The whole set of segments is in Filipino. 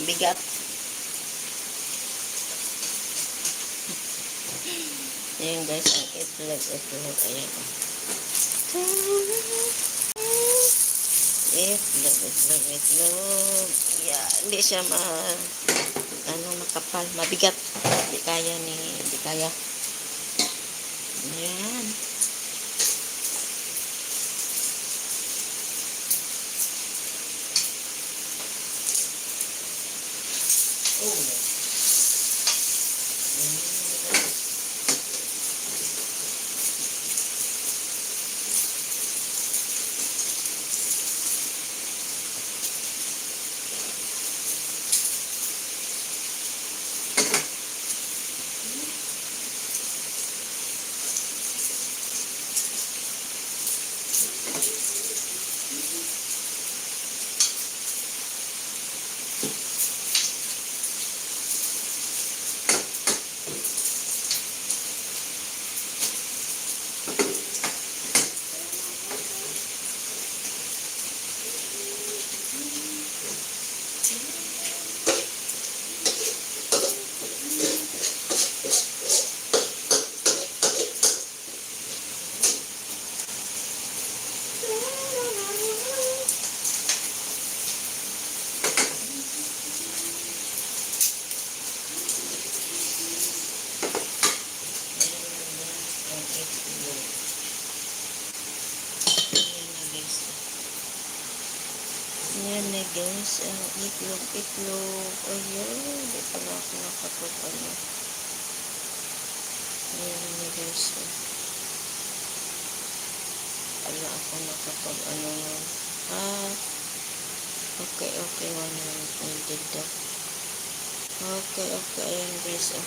bigat. Ayan guys, ang itlog. Ayan. Itlog. Yeah, hindi siya makapal, mabigat. Hindi kaya. Ayan. Yan na guys, ang itlog. Ayun, hindi pala ako nakapag-ano. Ayan na guys. Wala ako nakapag-ano. Okay, 100 daw. Okay, ayan guys.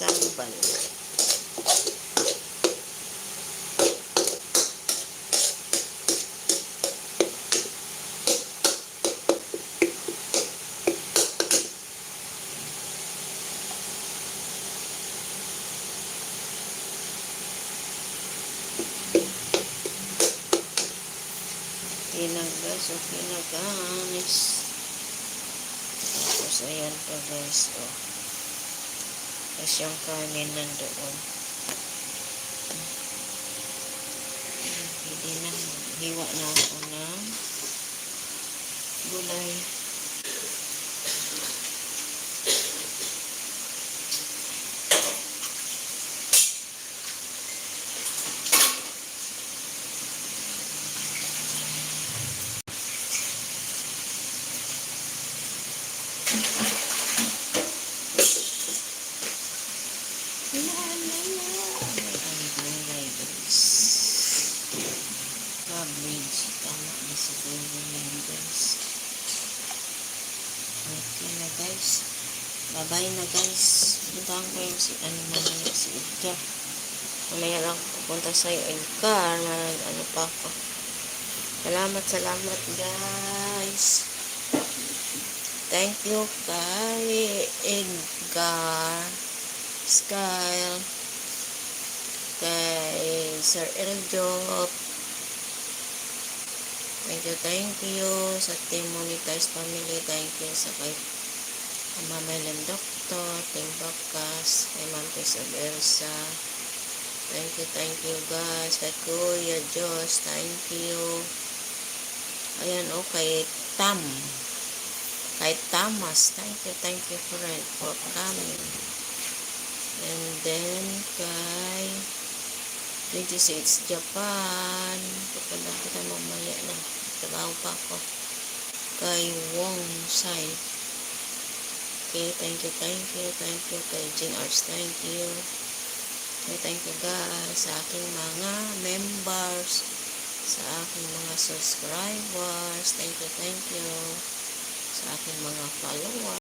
Sambal. Okay na guys. Tapos ayan pa guys. Tapos yung kanin nandoon. Pwede na. Hiwa na ako ng gulay. Cabbage. Tama na siguro yan guys. Okay na guys. Bye-bye na guys. Puntahan ko yung mamaya si Edgar. Mamaya lang pupunta sa iyo Edgar. Ano pa ako. Salamat guys. Thank you kay Edgar. Skyle. Kay Sir Eljop. Thank you sa Team Monetize Family. Thank you sa kay Mama Ellen Doctor, Team Bakas, kay Ma'am Tess of Elsa. Thank you guys. Kay Kuya Diyos, thank you. Ayan kay kay Tamas, thank you friend for coming. And then kay 26 Japan. Pagkala kita mamaya na. Trabaho pa ako. Kay Wong Sai. Okay, thank you. Kay Jean Arts, thank you. Okay, thank you guys sa aking mga members, sa aking mga subscribers. Thank you. Sa aking mga followers.